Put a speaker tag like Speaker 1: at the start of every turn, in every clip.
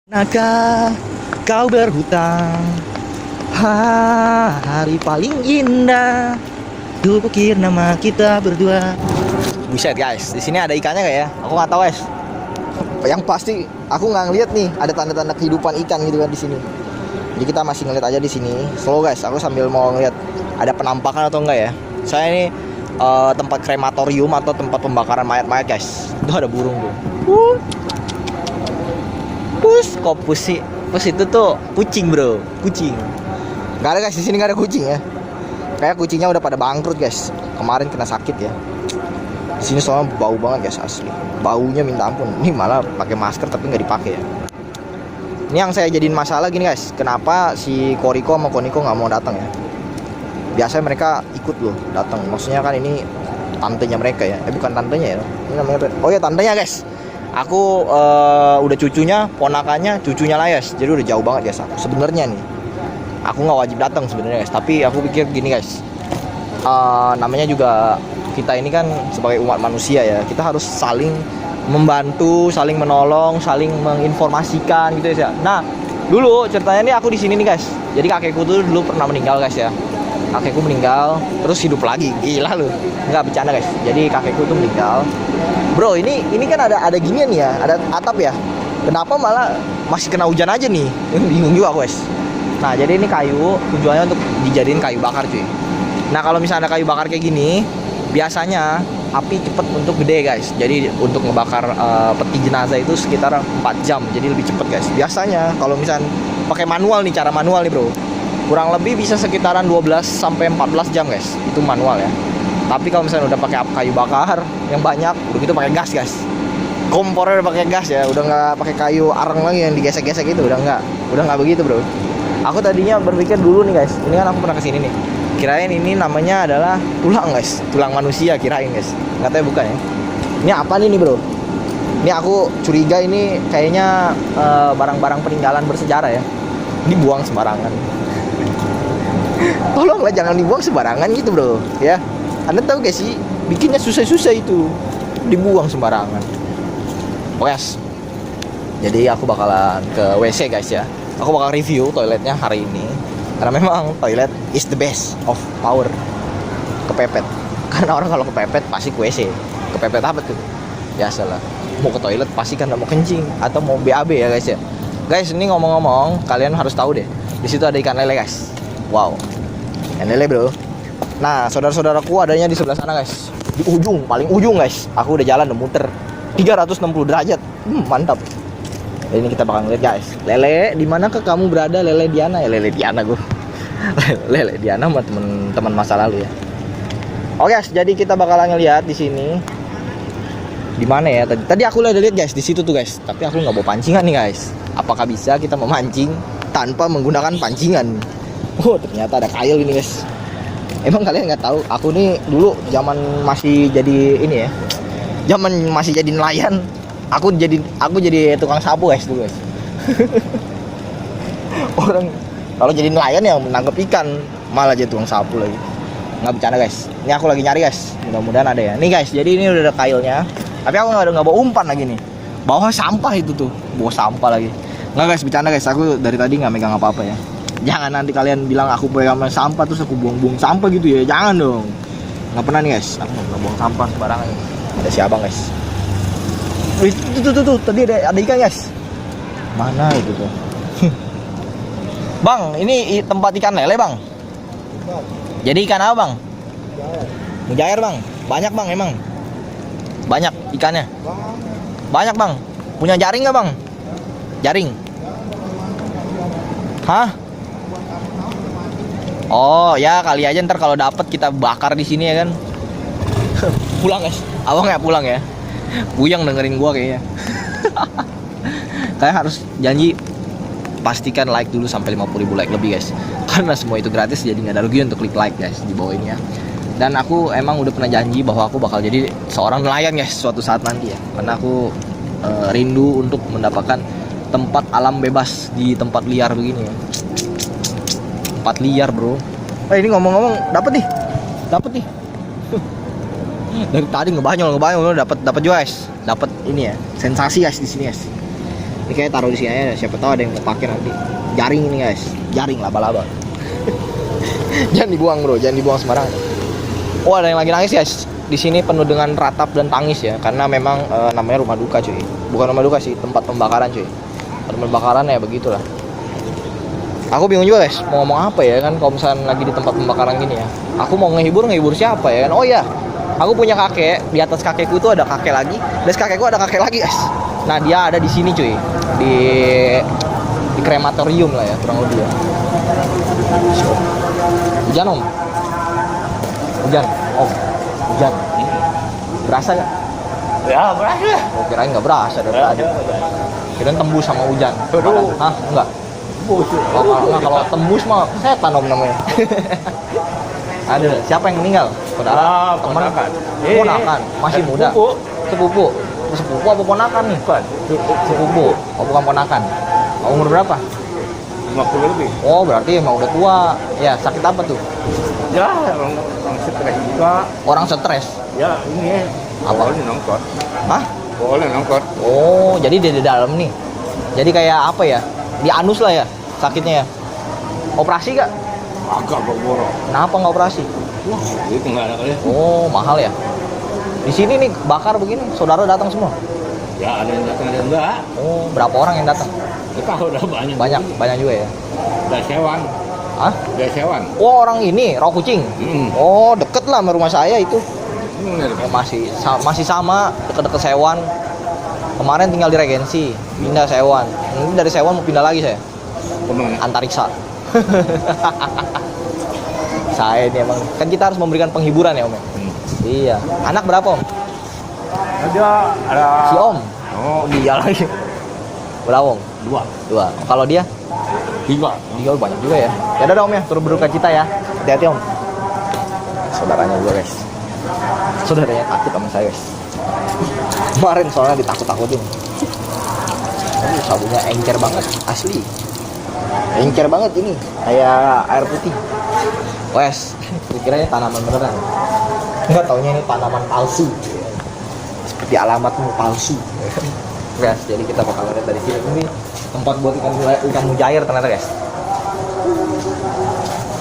Speaker 1: Manakah kau berhutang? Hari paling indah. Ku pikir nama kita berdua. Buset guys, di sini ada ikannya gak ya? Aku nggak tahu guys. Yang pasti aku nggak ngeliat nih ada tanda-tanda kehidupan ikan gitu kan di sini. Jadi kita masih ngeliat aja di sini. Slow guys, aku sambil mau ngeliat ada penampakan atau enggak ya. Saya ini tempat krematorium atau tempat pembakaran mayat-mayat guys. Itu ada burung tuh. Pus, kok pusi? Pus itu tuh kucing bro, kucing. Gak ada guys, di sini gak ada kucing ya. Kayak kucingnya udah pada bangkrut guys. Kemarin kena sakit ya. Di sini soalnya bau banget guys asli. Baunya minta ampun. Ini malah pakai masker tapi nggak dipakai ya. Ini yang saya jadiin masalah gini guys. Kenapa si Koriko sama Koniko nggak mau datang ya? Biasanya mereka ikut loh datang. Maksudnya kan ini tantenya mereka ya. Bukan tantenya ya. Ini namanya. Oh ya tantenya guys. Aku udah cucunya, ponakannya, cucunya Layas. Jadi udah jauh banget guys aku. Sebenarnya nih, aku nggak wajib datang sebenarnya guys. Tapi aku pikir gini guys, namanya juga kita ini kan sebagai umat manusia ya. Kita harus saling membantu, saling menolong, saling menginformasikan gitu ya. Nah, dulu ceritanya nih aku di sini nih guys. Jadi kakekku tuh dulu pernah meninggal guys ya. Kakekku meninggal, terus hidup lagi. Gila lu. Nggak bercanda guys. Jadi kakekku tuh meninggal. Bro, ini kan ada ginian ya, ada atap ya. Kenapa malah masih kena hujan aja nih? Bingung juga aku guys. Nah, jadi ini kayu tujuannya untuk dijadiin kayu bakar cuy. Nah, kalau misalnya ada kayu bakar kayak gini, biasanya api cepet untuk gede guys. Jadi untuk ngebakar peti jenazah itu sekitar 4 jam. Jadi lebih cepet guys. Biasanya kalau misalnya pakai manual nih, cara manual nih bro, kurang lebih bisa sekitaran 12 sampai 14 jam guys. Itu manual ya. Tapi kalau misalnya udah pakai kayu bakar yang banyak, udah gitu pakai gas guys. Kompornya udah pakai gas ya, udah nggak pakai kayu areng lagi yang digesek-gesek itu, udah nggak begitu bro. Aku tadinya berpikir dulu nih guys, ini kan aku pernah kesini nih. Kirain ini namanya adalah tulang guys, tulang manusia kirain guys. Nggak tahu bukan ya. Ini apa nih bro? Ini aku curiga ini kayaknya barang-barang peninggalan bersejarah ya. Ini buang sembarangan. Tolonglah jangan dibuang sembarangan gitu bro, ya. Anda tahu gak sih, bikinnya susah-susah itu, dibuang sembarangan. Oh yes. Jadi aku bakalan ke WC guys ya. Aku bakal review toiletnya hari ini. Karena memang toilet is the best of power. Kepepet. Karena orang kalau kepepet pasti ke WC. Kepepet apa tuh? Biasalah. Mau ke toilet pasti kan mau kencing atau mau BAB ya guys ya. Guys, ini ngomong-ngomong, kalian harus tahu deh. Di situ ada ikan lele guys. Wow. Ikan lele bro. Nah, saudara-saudaraku adanya di sebelah sana guys. Di ujung, paling ujung guys. Aku udah jalan, udah muter 360 derajat. Mantap. Ini kita bakal ngeliat guys. Lele, di manakah kamu berada Lele Diana? Ya Lele Diana gue. Lele Diana sama teman masa lalu ya. Oke guys, jadi kita bakalan ngeliat di sini. Di mana ya? Tadi aku udah lihat guys di situ tuh guys. Tapi aku nggak bawa pancingan nih guys. Apakah bisa kita memancing tanpa menggunakan pancingan? Oh, ternyata ada kail ini guys. Emang kalian nggak tahu, aku nih dulu zaman masih jadi ini ya, zaman masih jadi nelayan, aku jadi tukang sapu guys dulu guys. Orang kalau jadi nelayan yang menangkap ikan malah jadi tukang sapu lagi. Nggak bercanda guys, ini aku lagi nyari guys, mudah-mudahan ada ya. Nih guys, jadi ini udah ada kailnya, tapi aku nggak bawa umpan lagi nih. Bawa sampah itu tuh, bawa sampah lagi. Nggak guys, bercanda guys, aku dari tadi nggak megang apa-apa ya. Jangan nanti kalian bilang aku pegang sampah terus aku buang-buang sampah gitu ya. Jangan dong. Nggak pernah nih guys. Aku nggak buang sampah sembarangan. Ada si abang guys. Tuh. Tadi ada ikan guys. Mana itu tuh? Bang, ini tempat ikan lele bang. Jadi ikan apa bang? Mujair bang. Banyak bang emang. Banyak ikannya. Banyak bang. Punya jaring nggak bang? Jaring. Hah? Oh ya kali aja ntar kalau dapet kita bakar di sini ya kan. Pulang guys, abang ya pulang ya. Buyang dengerin gua kayaknya. Kayak harus janji pastikan like dulu sampai 50.000 like lebih guys. Karena semua itu gratis jadi nggak ada rugi untuk klik like guys di bawah ini ya. Dan aku emang udah pernah janji bahwa aku bakal jadi seorang nelayan guys suatu saat nanti ya. Karena aku rindu untuk mendapatkan tempat alam bebas di tempat liar begini ya. Tempat liar bro. Ini ngomong-ngomong dapet nih. Dari tadi ngebanyol dapat juga guys. Dapat ini ya, sensasi guys di sini guys. Ini kayak taruh di sini aja, siapa tahu ada yang mau pakai nanti. Jaring ini guys, jaring laba-laba. Jangan dibuang bro, jangan dibuang sembarangan. Oh ada yang lagi nangis guys. Di sini penuh dengan ratap dan tangis ya, karena memang namanya rumah duka cuy. Bukan rumah duka sih, tempat pembakaran cuy. Tempat pembakaran ya begitulah. Aku bingung juga guys, mau ngomong apa ya kan kalau misalnya lagi di tempat pembakaran gini ya. Aku mau ngehibur siapa ya kan? Oh iya, aku punya kakek, di atas kakekku itu ada kakek lagi, di atas kakekku ada kakek lagi guys. Nah dia ada di sini cuy, di krematorium lah ya kurang lebih ya. Hujan om, hujan om, hujan. Berasa nggak?
Speaker 2: Ya berasa.
Speaker 1: Oh, kirain nggak berasa dari tadi. Kirain tembus sama hujan. Hah? Enggak. Oh, kalau tembus mah setan om namanya. Ada siapa yang meninggal? Saudara, teman, ponakan, masih muda. Sepupu. Sepupu apa ponakan nih? Sepupu. Oh bukan ponakan. Umur berapa?
Speaker 2: 50 lebih.
Speaker 1: Oh berarti emang udah tua. Ya sakit apa tuh?
Speaker 2: Ya orang stres juga.
Speaker 1: Orang stres.
Speaker 2: Ya ini
Speaker 1: Apa?
Speaker 2: boleh nongkrong.
Speaker 1: Hah?
Speaker 2: Boleh nongkrong.
Speaker 1: Oh jadi dia di dalam nih. Jadi kayak apa ya? Di anus lah ya sakitnya ya. Operasi gak?
Speaker 2: Agak boro.
Speaker 1: Kenapa nggak operasi?
Speaker 2: Wah itu nggak ada kali.
Speaker 1: Oh mahal ya. Di sini nih bakar begini, saudara datang semua.
Speaker 2: Ya ada yang datang ada yang enggak.
Speaker 1: Oh berapa orang yang datang?
Speaker 2: Kita udah banyak.
Speaker 1: Banyak juga ya.
Speaker 2: Udah sewan.
Speaker 1: Hah?
Speaker 2: Udah sewan.
Speaker 1: Oh orang ini Rawa Kucing. Oh deket lah sama rumah saya itu. Ya, masih sama deket-deket Sewan. Kemarin tinggal di Regensi, pindah Sewan. Ini dari Sewan mau pindah lagi saya.
Speaker 2: Kemana?
Speaker 1: Antariksa. Saya ini emang kan kita harus memberikan penghiburan ya om. Iya. Anak berapa om?
Speaker 2: Ada.
Speaker 1: Si om.
Speaker 2: Oh
Speaker 1: Dia lagi. Berapa om?
Speaker 2: 2.
Speaker 1: Kalau dia?
Speaker 2: 3.
Speaker 1: Dia banyak juga ya. Ya udah om ya, turut berduka cita ya. Hati-hati om. Saudaranya juga guys. Saudaranya takut sama saya guys. Kemarin soalnya ditakut-takutin. Sabunnya encer banget, asli. Encer banget ini, kayak air putih. Wes, dikiranya tanaman beneran. Enggak taunya ini tanaman palsu. Seperti alamatmu palsu. Guys, jadi kita bakal lihat dari sini ini tempat buat ikan mujair ternyata guys.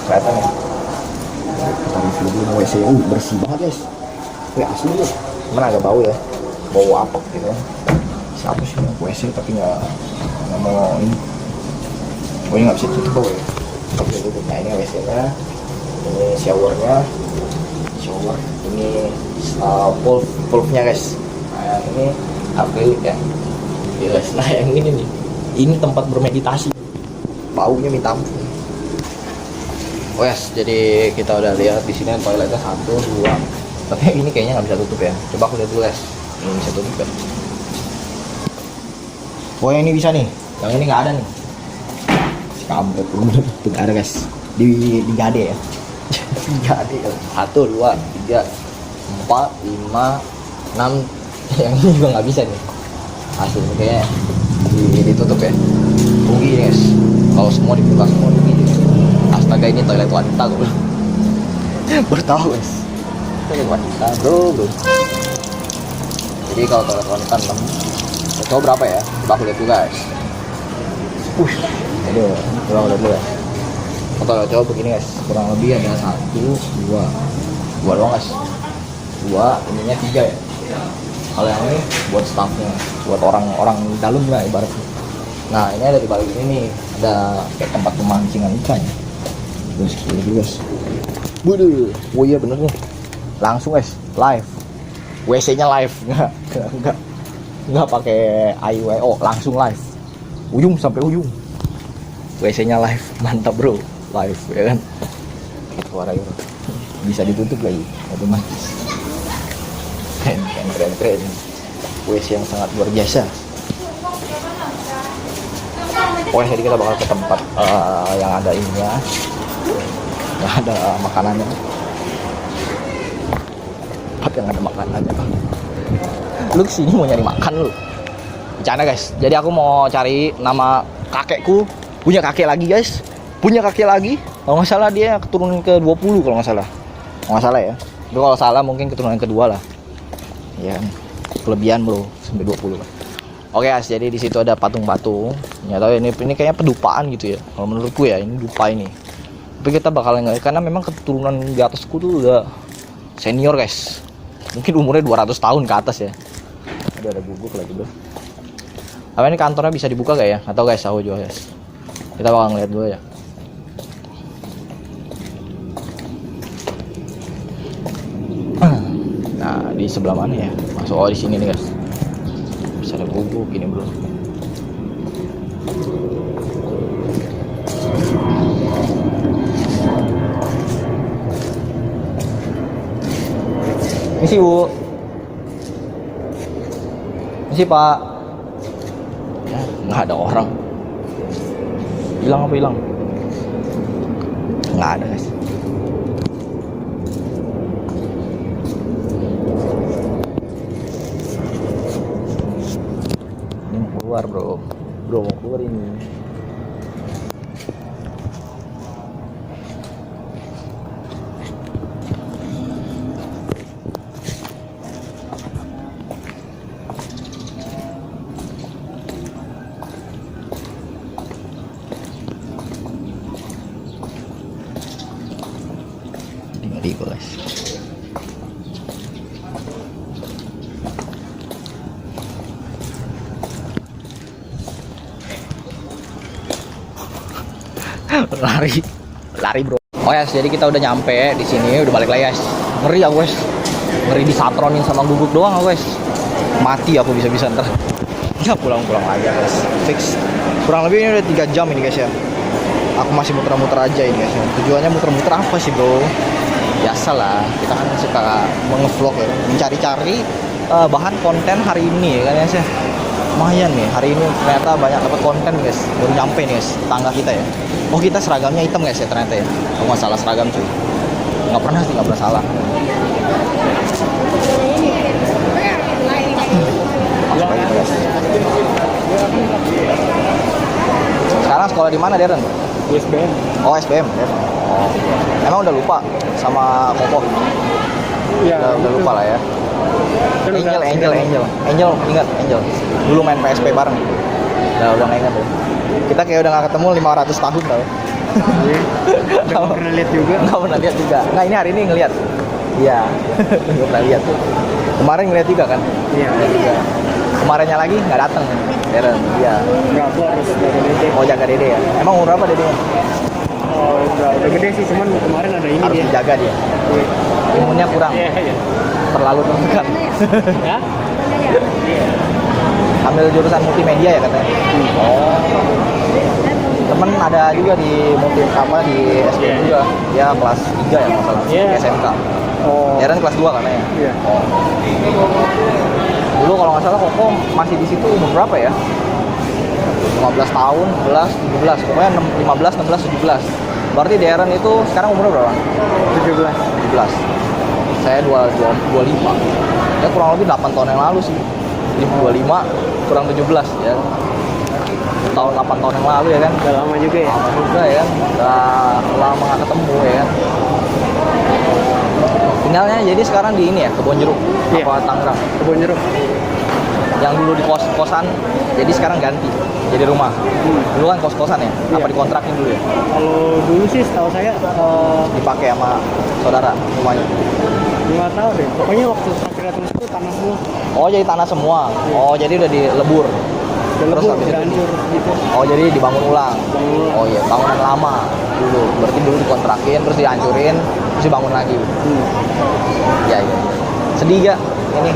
Speaker 1: Kelihatan ya. Kita review dulu WC bersih banget guys. Wih asli ya. Mana agak bau ya. Bau apek gitu. Siapa sih yang WC tapi nggak mau ini. Oh ini nggak bisa tutup bau ya. Nggak bisa tutup. Nah ini WC-nya. Ini showernya. Shower. Ini pulpnya guys. Nah ini akrilik ya. Yes. Nah yang ini nih. Ini tempat bermeditasi. Baunya minta ampun. Wes, jadi kita udah lihat di sini toiletnya 1, 2. Tapi ini kayaknya nggak bisa tutup ya. Coba aku lihat dulu guys. Ini bisa tutup kan? Oh yang ini bisa nih. Yang ini nggak ada nih. Kampret bener. Tuh nggak ada guys. Di gade ya. Di gade. 1, 2, 3, 4, 5, 6. Yang ini juga nggak bisa nih. Hasilnya kayaknya ditutup ya. Rugi guys. Kalau semua dibuka semua rugi. Astaga ini toilet wanita gue bilang. Bertahu guys. Toilet wanita bro. Jadi kalau toilet wanita 6. Coba berapa ya? Coba aku lihat dulu guys. Aduh, coba aku lihat dulu guys. Coba begini guys. Kurang lebih ada 1, 2 doang guys. 2, ininya 3 ya. Kalau yang ini buat staffnya, buat orang-orang dalam lah ibaratnya. Nah ini ada di balik ini nih, ada kayak tempat pemancingan ikan. Terus dulu guys. Waduh, oh iya bener nih. Langsung guys, live. WC-nya live, nggak pakai IWO, langsung live. Ujung sampai ujung. WC-nya live, mantap bro, live ya kan. Suara itu bisa ditutup lagi, otomatis. Keren. WC yang sangat luar biasa. Pokoknya jadi kita bakal ke tempat yang ada ininya, yang ada makanannya. Tempat yang ada makanannya. Lu kesini mau nyari makan lu? Bercanda guys. Jadi aku mau cari nama kakekku. Punya kakek lagi guys. Punya kakek lagi. Kalau nggak salah dia keturunan ke-20 kalau nggak salah. Kalau nggak salah ya. Itu kalau salah mungkin keturunan kedua lah. Ya, kelebihan bro sampai 20 lah. Oke guys, jadi di situ ada patung-patung. Nggak tahu ya, ini kayaknya pedupaan gitu ya. Kalau menurutku ya, ini dupa ini. Tapi kita bakalan nggak, karena memang keturunan di atasku tuh udah senior guys. Mungkin umurnya 200 tahun ke atas ya. Ada guguk lagi bro. Apa ini kantornya bisa dibuka gak ya? Atau guys, aku juga guys. Kita bakal ngeliat dulu ya. Nah, di sebelah mana ya? Masuk di sini nih guys. Bisa ada guguk ini bro. Misi Bu. Misi Pak. Ya, nggak ada orang. Hilang apa hilang? Nggak ada guys. Ini mau keluar bro. Bro mau keluar ini. Ngeri guys. lari bro. Oh ya, jadi kita udah nyampe di sini, udah balik lagi guys. Ngeri ya guys, ngeri disatronin sama guguk doang guys. Mati aku bisa-bisa ntar. Ya pulang aja guys, fix. Kurang lebih ini udah 3 jam ini guys ya. Aku masih muter-muter aja ini guys. Tujuannya muter-muter apa sih bro? Biasalah, kita kan suka mengevlog ya, mencari-cari bahan konten hari ini ya kan guys ya. Lumayan nih, hari ini ternyata banyak dapat konten guys. Baru nyampe nih guys, tangga kita ya. Oh kita seragamnya hitam guys ya ternyata ya. Aku nggak salah seragam cuy. Nggak pernah salah. Masuk lagi guys. Sekarang sekolah di mana Deren?
Speaker 2: SBM.
Speaker 1: Oh SBM. Oh. Emang udah lupa sama Koko?
Speaker 2: Iya.
Speaker 1: Udah lupa lah ya. Angel ingat Angel. Dulu main PSP bareng. Udah nggak ingat ya. Kita kayak udah nggak ketemu 500 tahun tau.
Speaker 2: Nggak pernah lihat juga.
Speaker 1: Nggak pernah lihat juga. Nah ini hari ini ngelihat. Iya. Nggak pernah lihat. Kemarin ngeliat juga kan?
Speaker 2: Iya.
Speaker 1: Kemarinnya lagi nggak datang. Deren. Iya.
Speaker 2: Nggak, aku harus jaga dede.
Speaker 1: Oh jaga dede ya. Emang umur berapa dedenya?
Speaker 2: Oh, udah gede sih, cuman kemarin ada ini
Speaker 1: Harus
Speaker 2: dia.
Speaker 1: dijaga dia. Imunnya kurang.
Speaker 2: Iya.
Speaker 1: Terlalu tertekan.
Speaker 2: Ya?
Speaker 1: Ambil jurusan multimedia ya katanya. Oh. Temen ada juga di di SBM juga. Dia kelas 3 ya masalah. SMK.
Speaker 2: Oh.
Speaker 1: Deren kelas 2 katanya.
Speaker 2: Iya.
Speaker 1: Oh. Dulu kalau nggak salah Koko masih di situ umur berapa ya? 15 tahun, 11, 17. Pokoknya 15, 16, 17. Berarti Deren itu sekarang umurnya berapa? 17. Saya 25. Ya kurang lebih 8 tahun yang lalu sih. Jadi 25 kurang 17 ya. Tahun 8 tahun yang lalu ya kan.
Speaker 2: Udah lama juga ya.
Speaker 1: Lama juga ya kan. Udah lama nggak ketemu ya kan. Tinggalnya jadi sekarang di ini ya, Kebon Jeruk.
Speaker 2: Iya.
Speaker 1: Apa Tangerang?
Speaker 2: Kebon Jeruk.
Speaker 1: Yang dulu di kosan jadi sekarang ganti jadi rumah. Dulu kan kos-kosan ya?
Speaker 2: Iya.
Speaker 1: Apa dikontrakin dulu ya?
Speaker 2: Kalau dulu sih setahu saya
Speaker 1: Dipakai sama saudara rumahnya.
Speaker 2: nggak tahu deh. Pokoknya waktu terakhir datang itu tanah semua.
Speaker 1: Oh jadi tanah semua. Oh jadi udah dilebur.
Speaker 2: Udah
Speaker 1: Terus
Speaker 2: lebur,
Speaker 1: habis
Speaker 2: udah
Speaker 1: itu
Speaker 2: hancur gitu.
Speaker 1: Oh jadi dibangun ulang.
Speaker 2: Bangun ulang.
Speaker 1: Oh iya bangunan lama dulu. Berarti dulu dikontrakin terus dihancurin terus dibangun lagi. Iya. Sedih gak ini?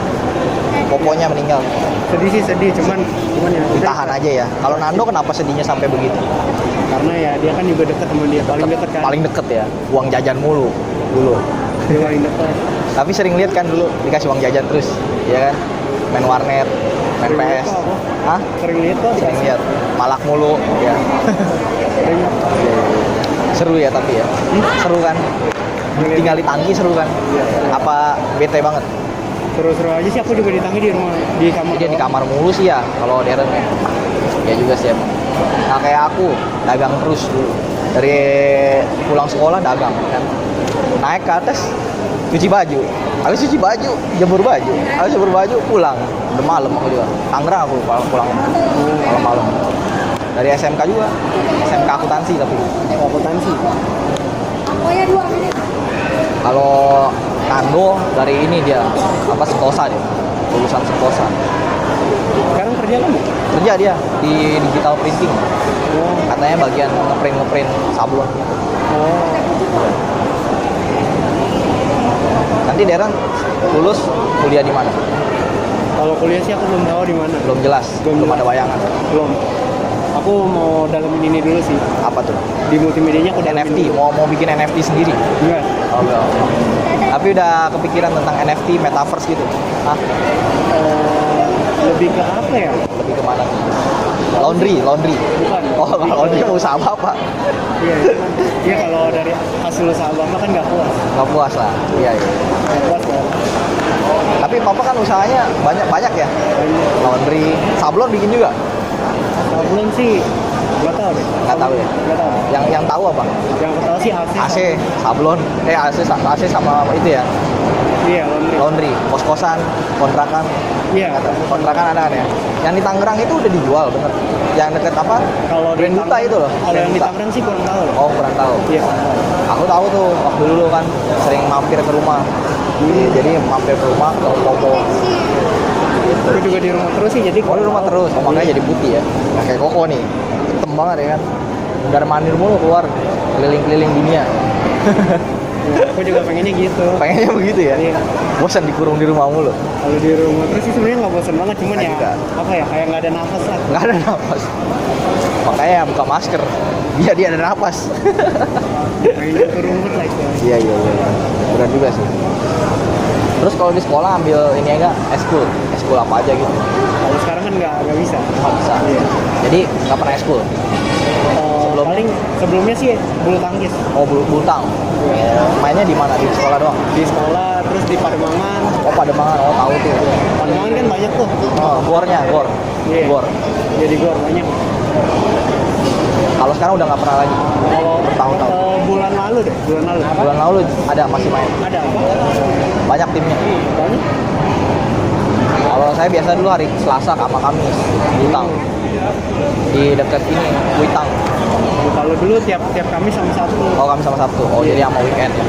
Speaker 1: Poponya meninggal.
Speaker 2: Sedih sih sedih, cuman ya.
Speaker 1: Ditahan aja ya. Kalau Nando kenapa sedihnya sampai begitu?
Speaker 2: Karena ya dia kan juga dekat sama dia, paling dekat kan.
Speaker 1: Paling deket ya. Uang jajan mulu dulu.
Speaker 2: Dia paling dekat.
Speaker 1: Tapi sering lihat kan dulu dikasih uang jajan terus, ya kan? Main warnet, main
Speaker 2: Sering lihat
Speaker 1: PS.
Speaker 2: kok aku.
Speaker 1: Hah?
Speaker 2: Sering lihat kok.
Speaker 1: Sering lihat. Malak mulu, ya.
Speaker 2: Sering.
Speaker 1: Seru ya tapi ya. Seru kan? Tinggal di tangki seru kan? Apa bete banget?
Speaker 2: Seru-seru aja sih, aku juga ditanggi di rumah, di kamar.
Speaker 1: Dia di
Speaker 2: doang.
Speaker 1: kamar mulu sih ya kalau Deren ya. Ya juga sih emang. Nah kayak aku dagang terus dulu. Dari pulang sekolah dagang kan. Naik ke atas cuci baju. Habis cuci baju, jemur baju. Habis jemur baju pulang. Udah malam aku juga. Tangerang aku pulang malam-malam. Dari SMK juga. SMK akuntansi tapi.
Speaker 2: Akuntansi.
Speaker 1: Kalau Kando dari ini dia apa Sentosa dia. Lulusan Sentosa.
Speaker 2: Sekarang kerja kan?
Speaker 1: Kerja dia di digital printing.
Speaker 2: Oh.
Speaker 1: Katanya bagian ngeprint sablon gitu.
Speaker 2: Oh.
Speaker 1: Nanti Deren lulus kuliah di mana?
Speaker 2: Kalau kuliah sih aku belum tahu di mana.
Speaker 1: Belum jelas, belum ada bayangan.
Speaker 2: Belum. Aku mau dalamin ini dulu sih.
Speaker 1: Apa tuh?
Speaker 2: Di multimedianya aku dalamin
Speaker 1: NFT,
Speaker 2: dulu.
Speaker 1: mau bikin NFT sendiri?
Speaker 2: Enggak.
Speaker 1: Oh, belum. Tapi udah kepikiran tentang NFT, metaverse gitu? Hah?
Speaker 2: Lebih ke apa ya?
Speaker 1: Lebih kemana? Laundry.
Speaker 2: Bukan.
Speaker 1: Oh, kalau laundry mau usaha apa?
Speaker 2: Iya, iya kalau dari hasil usaha Bapak kan nggak puas.
Speaker 1: Nggak puas lah. Iya.
Speaker 2: Nggak puas kan?
Speaker 1: Tapi Papa kan usahanya banyak ya? Laundry, sablon bikin juga?
Speaker 2: Belum sih, nggak tahu deh.
Speaker 1: Nggak tahu ya?
Speaker 2: Nggak tahu.
Speaker 1: Yang tahu apa?
Speaker 2: Yang aku tahu sih AC.
Speaker 1: AC, sablon, AC sama apa itu ya?
Speaker 2: Iya, laundry.
Speaker 1: Laundry, kos-kosan, kontrakan.
Speaker 2: Iya.
Speaker 1: Kontrakan ada kan ya? Yang di Tangerang itu udah dijual bener. Yang deket apa?
Speaker 2: Kalau di
Speaker 1: Grand Duta
Speaker 2: Tangerang-
Speaker 1: itu loh.
Speaker 2: Kalau yang di Tangerang sih kurang tahu loh.
Speaker 1: Oh, kurang tahu.
Speaker 2: Iya.
Speaker 1: Aku tahu tuh waktu dulu kan sering mampir ke rumah. Jadi mampir ke rumah ke Popo.
Speaker 2: Aku juga di rumah terus sih, jadi
Speaker 1: Oh, di rumah terus, oh, makanya jadi putih ya. Nah, kayak Koko nih, hitam banget ya kan. Udah mandir mulu keluar keliling-keliling dunia.
Speaker 2: Aku juga pengennya gitu.
Speaker 1: Pengennya begitu ya.
Speaker 2: Iya.
Speaker 1: Bosan dikurung di rumah mulu.
Speaker 2: Kalau di rumah terus sih sebenarnya nggak bosan banget, cuman
Speaker 1: Nggak
Speaker 2: ya
Speaker 1: juga.
Speaker 2: apa ya kayak nggak ada nafas lah.
Speaker 1: Nggak ada nafas. Makanya buka masker. Biar dia ada nafas.
Speaker 2: Pengen ke rumput lah itu.
Speaker 1: Iya. Benar juga sih. Terus kalau di sekolah ambil ini enggak eskul apa aja gitu.
Speaker 2: Kalau sekarang kan nggak bisa.
Speaker 1: Nggak bisa.
Speaker 2: Iya.
Speaker 1: Jadi nggak pernah eskul.
Speaker 2: Paling sebelumnya sih bulu tangkis.
Speaker 1: Oh, bulutang. Mainnya di mana? Di sekolah doang.
Speaker 2: Di sekolah, terus di Pademangan.
Speaker 1: Oh, Pademangan. Oh, tahu tuh.
Speaker 2: Pademangan kan banyak tuh.
Speaker 1: Oh, gor.
Speaker 2: Iya.
Speaker 1: Gor.
Speaker 2: Jadi gor banyak.
Speaker 1: Kalau sekarang udah nggak pernah lagi.
Speaker 2: Kalau
Speaker 1: Bertahun-tahun.
Speaker 2: bulan lalu deh, bulan lalu.
Speaker 1: Bulan lalu ada masih main.
Speaker 2: Ada apa?
Speaker 1: Banyak timnya.
Speaker 2: Banyak.
Speaker 1: Kalau saya biasa dulu hari Selasa sama Kamis Bulutang. Di dekat ini, Kuitang.
Speaker 2: Kalau dulu tiap Kamis sama Sabtu.
Speaker 1: Oh, Kamis sama Sabtu. Oh, jadi sama weekend ya.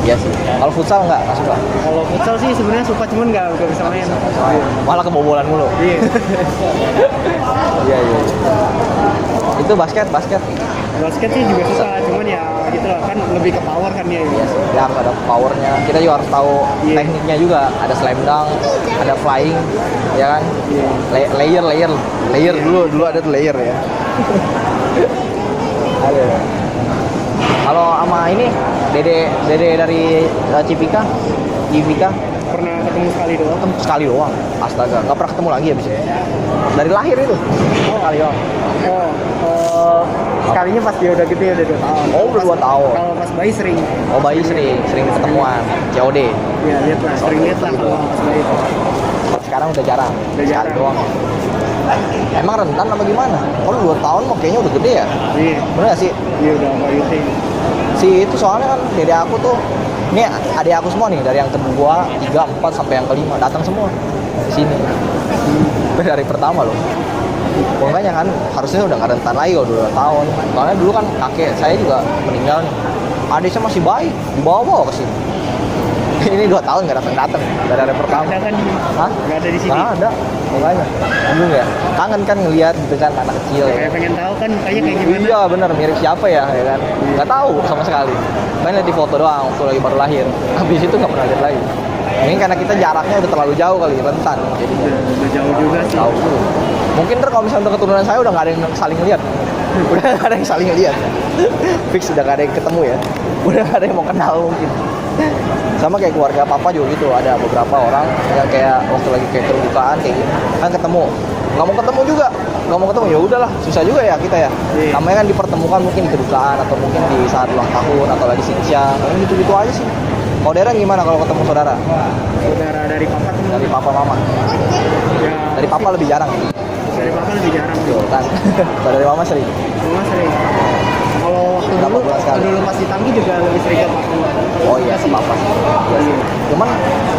Speaker 1: Iya sih. Kalau futsal nggak suka.
Speaker 2: Kalau futsal sih sebenarnya suka, cuman nggak bisa main.
Speaker 1: Malah kebobolan mulu.
Speaker 2: Iya.
Speaker 1: Iya. Itu basket.
Speaker 2: Basket sih juga suka, cuman ya gitu lah kan lebih ke power kan dia.
Speaker 1: Iya sih. Ya harus ada powernya. Kita juga harus tahu
Speaker 2: Iya.
Speaker 1: tekniknya juga. Ada slam dunk, ada flying, ya kan?
Speaker 2: Iya.
Speaker 1: Layer dulu ada tuh layer ya. Ada. Kalau sama ini Dede dari Cipika,
Speaker 2: Pernah ketemu sekali doang.
Speaker 1: ketemu sekali doang. Astaga, nggak pernah ketemu lagi abis itu. Dari lahir itu. Sekali doang.
Speaker 2: Sekalinya pas dia udah gede udah 2 tahun.
Speaker 1: Oh, udah 2 tahun.
Speaker 2: Kalau pas bayi sering.
Speaker 1: Oh, bayi sering ketemuan. COD.
Speaker 2: Ya lihat lah, sering lihat lah kalau pas bayi.
Speaker 1: Sekarang udah jarang.
Speaker 2: Udah
Speaker 1: Sekali
Speaker 2: jarang.
Speaker 1: doang. Emang rentan apa gimana? Kalau 2 tahun mah kayaknya udah gede ya.
Speaker 2: Iya.
Speaker 1: Bener gak sih?
Speaker 2: Iya udah bayi sih.
Speaker 1: Si itu soalnya kan dede aku tuh, ini adik aku semua nih, dari yang kedua, 3, 4 sampai yang kelima datang semua di sini. Dari pertama loh. Makanya kan harusnya udah nggak rentan lagi kalau 2 tahun. Soalnya dulu kan kakek saya juga meninggal nih. Adiknya masih bayi, dibawa ke sini. Ini 2 tahun nggak datang dari hari pertama.
Speaker 2: Ada kan?
Speaker 1: Hah?
Speaker 2: Nggak ada di sini.
Speaker 1: Nggak ada. Makanya bingung ya. Kangen kan ngelihat gitu kan anak kecil ya.
Speaker 2: Kayak pengen tahu kan mukanya kayak gimana.
Speaker 1: Iya bener, mirip siapa ya kan? Nggak tahu sama sekali. Main lihat di foto doang waktu lagi baru lahir. Habis itu nggak pernah lihat lagi. Ini karena kita jaraknya udah terlalu jauh kali, rentan. Jadi
Speaker 2: Udah jauh juga sih.
Speaker 1: tahu tuh. Mungkin ntar kalau misalnya untuk keturunan saya udah nggak ada yang saling lihat. Udah nggak ada yang saling lihat. Fix udah nggak ada yang ketemu ya. Udah nggak ada yang mau kenal mungkin. Sama kayak keluarga papa juga gitu, ada beberapa orang yang kayak waktu lagi kayak terbukaan kayak gitu kan ketemu, nggak mau ketemu ya udahlah, susah juga ya kita ya.
Speaker 2: Iya.
Speaker 1: Namanya kan dipertemukan mungkin di kedukaan atau mungkin di saat ulang tahun atau lagi siang, gitu aja sih. Kalau Deren gimana kalau ketemu saudara?
Speaker 2: Saudara dari papa tuh
Speaker 1: Dari papa mama?
Speaker 2: ya,
Speaker 1: Dari papa lebih jarang.
Speaker 2: dari papa lebih jarang.
Speaker 1: Betul kan? Kalau dari mama sering.
Speaker 2: Mama sering. Kalau
Speaker 1: berapa bulan sekali.
Speaker 2: Dulu pas di Tangki juga lebih sering ke Papua.
Speaker 1: Oh iya,
Speaker 2: sih.
Speaker 1: apa iya sih. Cuman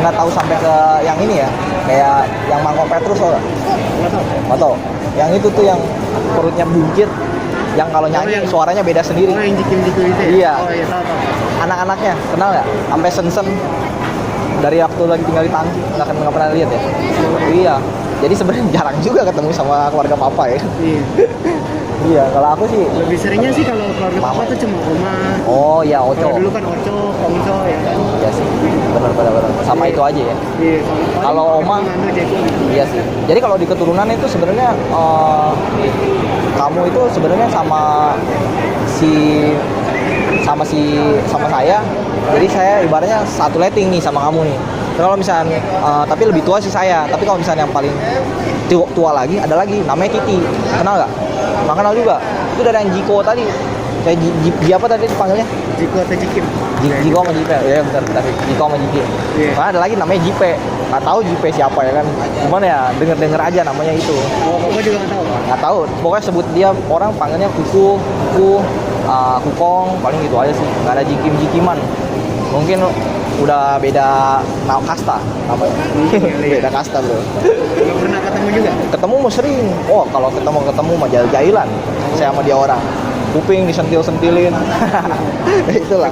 Speaker 1: nggak tahu sampai ke yang ini ya, kayak yang Mangkok Petrus tau nggak?
Speaker 2: Nggak tahu.
Speaker 1: Nggak tahu. Yang itu tuh yang perutnya buncit, yang kalau nyanyi
Speaker 2: yang-
Speaker 1: suaranya beda sendiri.
Speaker 2: Oh yang jikim-jikim itu ya?
Speaker 1: Iya.
Speaker 2: Oh iya tahu.
Speaker 1: Anak-anaknya kenal nggak? Sampai sen dari waktu lagi tinggal di Tangki nggak pernah lihat ya? Iya. Jadi sebenarnya jarang juga ketemu sama keluarga papa ya.
Speaker 2: Iya.
Speaker 1: Iya, kalau aku sih.
Speaker 2: Lebih seringnya sih kalau keluarga papa tuh cuma oma.
Speaker 1: Oh iya,
Speaker 2: Kalau
Speaker 1: Oco.
Speaker 2: dulu kan Oco, Kongco ya kan.
Speaker 1: Iya sih, benar. Sama itu aja ya.
Speaker 2: Iya.
Speaker 1: Kalau oma-
Speaker 2: Nando Jeko.
Speaker 1: Iya sih. Jadi kalau di keturunan itu sebenarnya kamu itu sebenarnya sama saya. Jadi saya ibaratnya satu letting nih sama kamu nih. Kalau misalnya tapi lebih tua sih saya. Tapi kalau misalnya yang paling tua lagi ada lagi namanya Titi. Kenal nggak? Nggak kenal juga. Itu dari yang Jiko tadi. Kayak apa tadi dipanggilnya?
Speaker 2: Jiko atau Jikim?
Speaker 1: Jiko sama Jipe. Ya benar. Jiko sama Jipe.
Speaker 2: Iya.
Speaker 1: Karena ada lagi namanya Jipe. Nggak tahu Jipe siapa ya kan. Cuman ya denger aja namanya itu.
Speaker 2: Oh, papa juga nggak tahu.
Speaker 1: Nggak tahu. Pokoknya sebut dia orang panggilnya Kuku, Kukong, paling gitu aja sih. Nggak ada jikiman. Mungkin udah beda kasta namanya.
Speaker 2: Iya.
Speaker 1: Beda kasta bro.
Speaker 2: Nggak pernah ketemu juga.
Speaker 1: Ketemu mah sering. Oh kalau ketemu mah jahil-jahilan. Saya sama dia orang. Kuping disentil-sentilin. Itulah.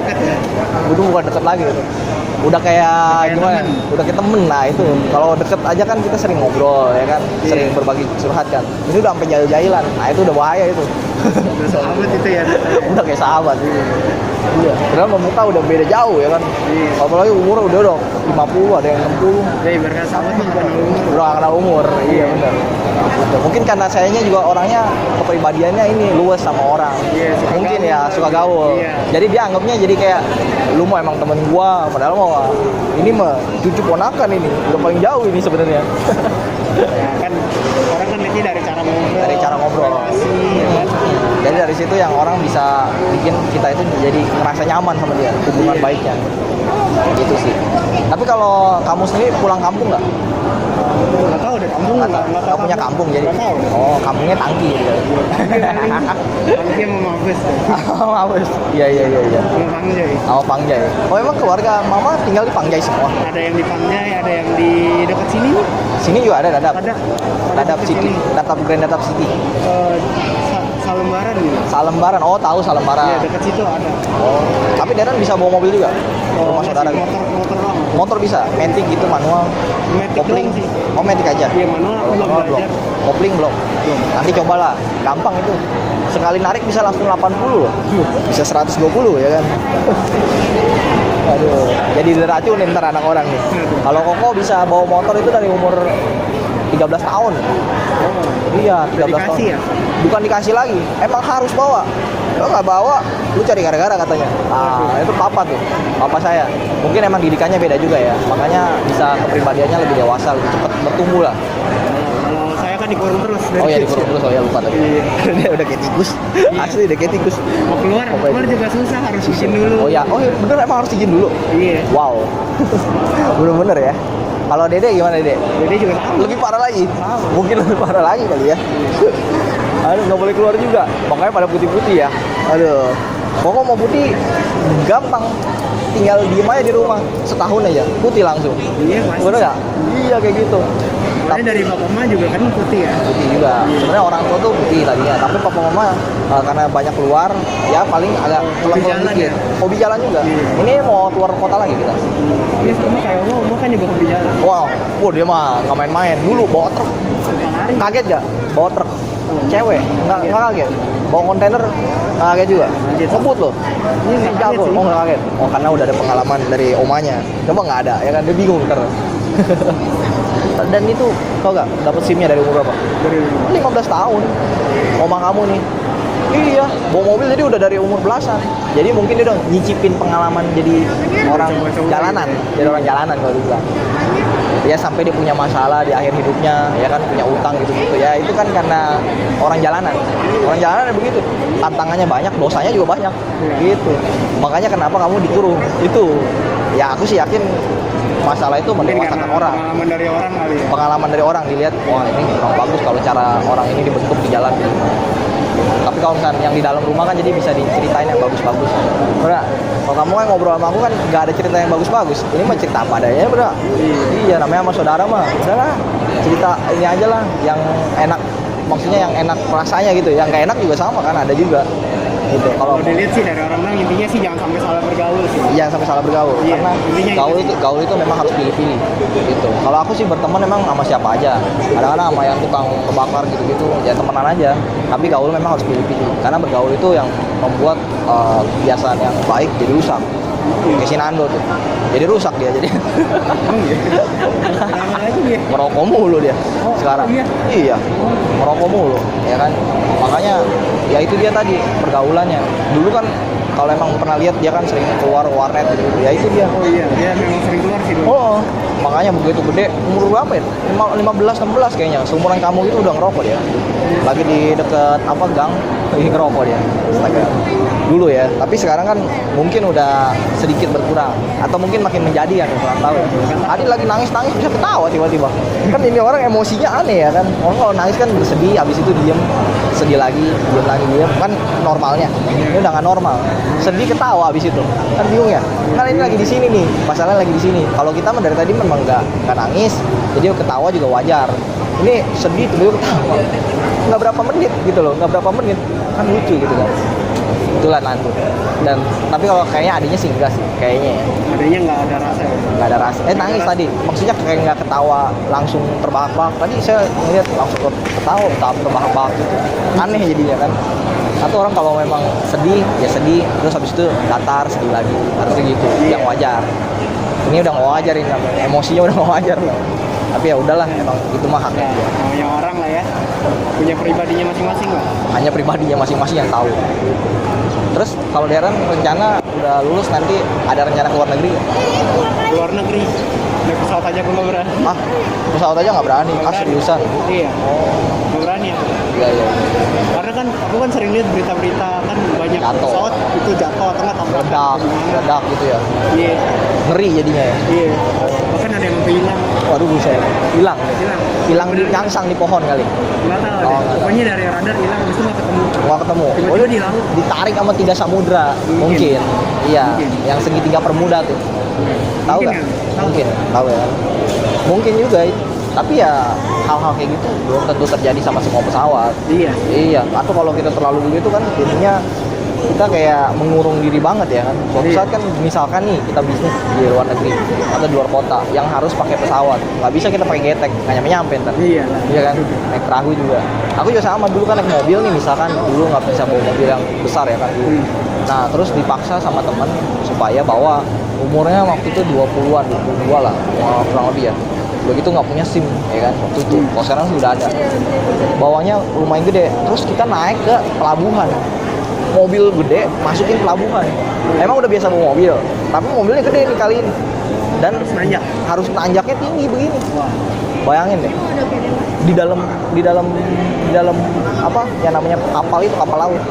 Speaker 1: Itu bukan deket lagi itu. Udah kayak gimana?
Speaker 2: temen.
Speaker 1: Udah kayak temen. Nah itu kalau deket aja kan kita sering ngobrol ya kan, sering
Speaker 2: Iya.
Speaker 1: berbagi curhat kan. Ini udah sampai jahil-jahilan. Nah itu udah bahaya itu.
Speaker 2: Udah sahabat itu ya.
Speaker 1: Udah kayak sahabat. Iya. Padahal muka udah beda jauh ya kan.
Speaker 2: Iya.
Speaker 1: Apalagi umur udah 50, ada yang 60.
Speaker 2: Ya ibaratnya sahabat mah bukan umur.
Speaker 1: Udah nggak kenal umur. Iya benar. Gitu. Mungkin karena sayanya juga orangnya kepribadiannya ini luas sama orang.
Speaker 2: Iya, suka
Speaker 1: Mungkin
Speaker 2: gaul.
Speaker 1: ya suka gaul.
Speaker 2: Iya.
Speaker 1: Jadi dia anggapnya jadi kayak lu mah emang temen gua, padahal mah ini mah cucu ponakan ini. Udah paling jauh ini sebenarnya.
Speaker 2: Ya kan orang kan nanti dari cara ngobrol.
Speaker 1: Dari cara ngobrol.
Speaker 2: relasi, ya kan.
Speaker 1: Jadi dari situ yang orang bisa bikin kita itu jadi ngerasa nyaman sama dia, hubungan
Speaker 2: Iya.
Speaker 1: baiknya. Gitu sih. Tapi kalau kamu sendiri pulang kampung nggak?
Speaker 2: Nggak tahu deh kampung
Speaker 1: Nggak punya kampung jadi.
Speaker 2: Nggak tahu.
Speaker 1: Oh, kampungnya Tangki.
Speaker 2: Tangki sama Mabes tuh.
Speaker 1: Mabes. Iya.
Speaker 2: Sama Pangjai.
Speaker 1: Sama Pangjai. Oh emang keluarga mama tinggal di Pangjai semua?
Speaker 2: Ada yang di Pangjai, ada yang di dekat sini nih.
Speaker 1: Sini juga ada Dadap.
Speaker 2: Ada.
Speaker 1: Dadap
Speaker 2: dekat
Speaker 1: City.
Speaker 2: sini.
Speaker 1: Grand Dadap City.
Speaker 2: Salembaran gitu.
Speaker 1: Salembaran. Oh tahu
Speaker 2: Iya,
Speaker 1: Salembaran.
Speaker 2: dekat situ ada.
Speaker 1: Oh. Tapi Dadan bisa bawa mobil juga. Rumah
Speaker 2: masih
Speaker 1: saudara.
Speaker 2: motor doang.
Speaker 1: Motor bisa. Matic gitu manual.
Speaker 2: Matic
Speaker 1: Kopling.
Speaker 2: doang sih.
Speaker 1: Oh Matic aja.
Speaker 2: Iya, manual aku belum
Speaker 1: Manual
Speaker 2: belajar.
Speaker 1: Kopling belum. Nanti cobalah. Gampang itu. Sekali narik bisa langsung 80 loh. Bisa 120 ya kan. Aduh, jadi diracunin ntar anak orang nih. Kalau Koko bisa bawa motor itu dari umur 13 tahun. Iya, 13 tahun.
Speaker 2: Dikasih ya?
Speaker 1: Bukan dikasih lagi, emang harus bawa. Kalau nggak bawa, lu cari gara-gara katanya. Ah, itu papa tuh, papa saya. Mungkin emang didikannya beda juga ya, makanya bisa kepribadiannya lebih dewasa, lebih cepat bertumbuh lah.
Speaker 2: Kalau saya kan dikurung terus dari
Speaker 1: Oh iya
Speaker 2: kecil.
Speaker 1: dikurung terus, oh ya lupa tadi.
Speaker 2: Iya.
Speaker 1: Dia udah kayak tikus, asli udah kayak tikus.
Speaker 2: Mau keluar juga susah, harus izin dulu.
Speaker 1: Oh ya, bener emang harus izin dulu.
Speaker 2: Iya.
Speaker 1: Wow, bener-bener ya. Kalau Dede gimana Dede?
Speaker 2: Jadi juga sama.
Speaker 1: Lebih parah lagi, mungkin lebih parah lagi kali ya. Aduh, nggak boleh keluar juga, makanya pada putih-putih ya. Aduh, pokok mau putih gampang, tinggal diem aja di rumah setahun aja putih langsung.
Speaker 2: Iya pasti.
Speaker 1: Bener nggak? Iya kayak gitu.
Speaker 2: Tapi dari papa mama juga kan putih ya.
Speaker 1: Putih juga. Sebenarnya orang tua tuh putih tadinya, tapi papa mama karena banyak keluar, ya paling agak
Speaker 2: Hobi
Speaker 1: kelam
Speaker 2: jalan
Speaker 1: dikit.
Speaker 2: ya?
Speaker 1: Hobi jalan juga.
Speaker 2: Iya.
Speaker 1: Ini mau keluar kota lagi kita.
Speaker 2: Iya sama kayak oma kan juga hobi jalan.
Speaker 1: Wow, dia mah nggak main-main. Dulu bawa truk,
Speaker 2: Hari.
Speaker 1: kaget gak? Bawa truk, cewek, nggak kaget. Bawa kontainer, nggak kaget juga.
Speaker 2: Kaget.
Speaker 1: Ngebut loh.
Speaker 2: Ini nggak kaget
Speaker 1: Jago,
Speaker 2: sih.
Speaker 1: nggak kaget. Oh karena udah ada pengalaman dari omanya. Coba nggak ada, ya kan dia bingung ntar. Dan itu tau gak dapat SIM-nya dari umur berapa?
Speaker 2: Dari
Speaker 1: 15 tahun. Oma kamu nih. Iya, bawa mobil jadi udah dari umur belasan. Jadi mungkin dia udah nyicipin pengalaman jadi orang
Speaker 2: Coba-coba
Speaker 1: jalanan, jadi orang jalanan kalau dibilang. Ya sampai dia punya masalah di akhir hidupnya, ya kan punya utang gitu-gitu. Ya itu kan karena orang jalanan. Orang jalanan begitu. Tantangannya banyak, dosanya juga banyak. Gitu. Makanya kenapa kamu dikurung? Itu. Ya aku sih yakin masalah itu mendewasakan orang.
Speaker 2: Pengalaman dari orang kali ya.
Speaker 1: Pengalaman dari orang dilihat, wah ini kurang bagus kalau cara orang ini dibentuk di jalan. Tapi kalau misalnya yang di dalam rumah kan jadi bisa diceritain yang bagus-bagus. Bro, kalau kamu kan ngobrol sama aku kan nggak ada cerita yang bagus-bagus. Ini mah cerita apa adanya, bro. Iya, namanya sama saudara mah. Udahlah, cerita ini aja lah yang enak. Maksudnya yang enak rasanya gitu. Yang nggak enak juga sama kan, ada juga. Gitu.
Speaker 2: Kalau dilihat sih dari orang-orang intinya sih jangan sampai salah bergaul sih.
Speaker 1: Jangan sampai salah bergaul.
Speaker 2: Iya,
Speaker 1: Karena
Speaker 2: intinya
Speaker 1: gaul itu memang harus pilih-pilih. Gitu. Kalau aku sih berteman memang sama siapa aja. Kadang-kadang sama yang tukang kebakar gitu-gitu, ya temenan aja. Tapi gaul memang harus pilih-pilih. Karena bergaul itu yang membuat kebiasaan yang baik jadi rusak. Kayak si Nando tuh. Jadi rusak dia jadi.
Speaker 2: Emang ya? Kenapa lagi dia?
Speaker 1: Merokok mulu dia sekarang.
Speaker 2: iya?
Speaker 1: Iya. Merokok mulu, ya kan? Makanya ya itu dia tadi pergaulannya. Dulu kan kalau emang pernah lihat dia kan sering keluar warnet gitu. Ya itu dia.
Speaker 2: Oh iya, dia memang sering keluar sih dulu.
Speaker 1: Oh, makanya begitu gede, umur berapa ya? 15 16 kayaknya. Seumuran kamu itu udah ngerokok dia. Lagi di deket apa gang, lagi ngerokok dia. Astaga. Dulu ya, tapi sekarang kan mungkin udah sedikit berkurang atau mungkin makin menjadi kan, kurang tahu ya. Tadi lagi nangis bisa ketawa tiba-tiba. Kan ini orang emosinya aneh ya kan. Orang kalau nangis kan bersedih, habis itu diem, sedih lagi, diem kan normalnya. Ini udah nggak normal. Sedih ketawa habis itu. Kan bingung ya. Kan ini lagi di sini nih, masalahnya lagi di sini. Kalau kita mah dari tadi memang nggak nangis, jadi ketawa juga wajar. Ini sedih tiba-tiba ketawa. Nggak berapa menit gitu loh, nggak berapa menit. Kan lucu gitu kan. Itulah Nandu. Dan tapi kalau kayaknya adanya sih enggak sih, kayaknya ya.
Speaker 2: Adanya nggak ada rasa ya?
Speaker 1: Nggak ada rasa. Nangis tadi. Maksudnya kayak nggak ketawa langsung terbahak-bahak. Tadi saya ngeliat langsung ketawa terbahak-bahak gitu. Aneh jadinya kan. Atau orang kalau memang sedih ya sedih, terus habis itu datar sedih lagi, harus gitu, yang wajar. Ini udah nggak wajar ini, emosinya udah nggak wajar loh. Tapi ya udahlah, emang itu mah haknya dia.
Speaker 2: Namanya orang lah ya, punya pribadinya masing-masing lah.
Speaker 1: Hanya pribadinya masing-masing yang tahu. Terus kalau Darren rencana udah lulus nanti ada rencana ke luar negeri?
Speaker 2: Luar negeri, naik pesawat aja belum berani.
Speaker 1: Ah, pesawat aja nggak berani. Ah, seriusan?
Speaker 2: Iya.
Speaker 1: Oh,
Speaker 2: Nggak berani ya.
Speaker 1: iya.
Speaker 2: Karena kan aku kan sering lihat berita-berita kan banyak
Speaker 1: Jatuh.
Speaker 2: pesawat itu jatuh atau nggak tabrakan.
Speaker 1: Ledak gitu ya.
Speaker 2: Iya.
Speaker 1: Ngeri jadinya ya.
Speaker 2: Iya. Bahkan ada yang sampai hilang.
Speaker 1: Waduh, buset. Hilang. Hilang di
Speaker 2: Bener.
Speaker 1: nyangsang di pohon kali.
Speaker 2: Nggak tahu
Speaker 1: Oh,
Speaker 2: deh.
Speaker 1: nggak tahu.
Speaker 2: Pokoknya dari radar hilang, habis itu nggak ketemu.
Speaker 1: Nggak ketemu.
Speaker 2: Tiba-tiba
Speaker 1: Oh,
Speaker 2: di laut.
Speaker 1: ditarik sama 3 samudra. Mungkin. Iya,
Speaker 2: Mungkin.
Speaker 1: yang segitiga permuda tuh. Tahu
Speaker 2: Mungkin
Speaker 1: nggak?
Speaker 2: ya? Tahu.
Speaker 1: Mungkin. Tahu ya. Mungkin juga. Tapi ya hal-hal kayak gitu belum tentu terjadi sama semua pesawat.
Speaker 2: Iya.
Speaker 1: Iya, atau kalau kita terlalu begitu kan jadinya kita kayak mengurung diri banget ya kan. Suatu
Speaker 2: Iya.
Speaker 1: saat kan misalkan nih kita bisnis di luar negeri atau di luar kota yang harus pakai pesawat, nggak bisa kita pakai getek, nggak nyampe ntar.
Speaker 2: Iya.
Speaker 1: Iya kan, naik perahu juga. Aku juga sama dulu kan naik mobil nih misalkan dulu nggak bisa bawa mobil yang besar ya kan dulu. Nah terus dipaksa sama teman supaya bawa, umurnya waktu itu 20-an, 22 lah, kurang lebih ya. Begitu nggak punya SIM ya kan waktu itu. Kalau sekarang sudah ada. Bawanya lumayan gede. Terus kita naik ke pelabuhan. Mobil gede masukin pelabuhan. Emang udah biasa bawa mobil, tapi mobilnya gede nih kali ini. Dan harus nanjaknya tinggi begini.
Speaker 2: Wah.
Speaker 1: Bayangin deh. Di dalam apa yang namanya kapal itu, kapal laut.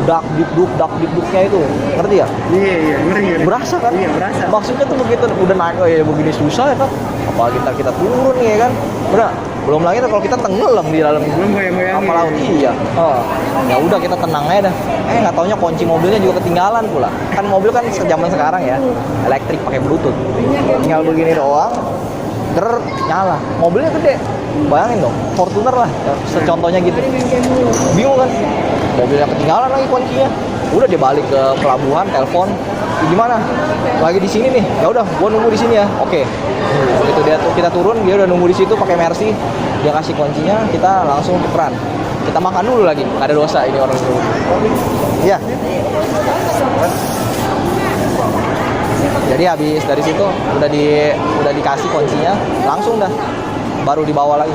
Speaker 1: Dak dikduknya itu. Ngerti ya?
Speaker 2: Iya, ngeri.
Speaker 1: Berasa kan?
Speaker 2: Iya, berasa.
Speaker 1: Maksudnya tuh begitu udah naik ya begini susah ya kan. Apalagi kita turun nih ya kan. Udah, belum lagi tuh kalau kita tenggelam di dalam
Speaker 2: Belum goyang-goyangin.
Speaker 1: kapal laut. Iya. Oh. Ya udah kita tenang aja dah. Nggak taunya kunci mobilnya juga ketinggalan pula. Kan mobil kan zaman sekarang ya, elektrik pakai Bluetooth. Tinggal begini doang, nyala. Mobilnya gede. Bayangin dong, Fortuner lah, secontohnya gitu. Bingung kan? Mobilnya ketinggalan lagi kuncinya. Udah dia balik ke pelabuhan, telepon. Gimana? Lagi di sini nih. Ya udah, gua nunggu di sini ya. Oke. Begitu kita turun, dia udah nunggu di situ pakai Mercy. Dia kasih kuncinya, kita langsung tukeran. Kita makan dulu lagi. Nggak ada dosa ini orang dulu. Iya. Jadi habis dari situ udah dikasih kuncinya, langsung dah baru dibawa lagi.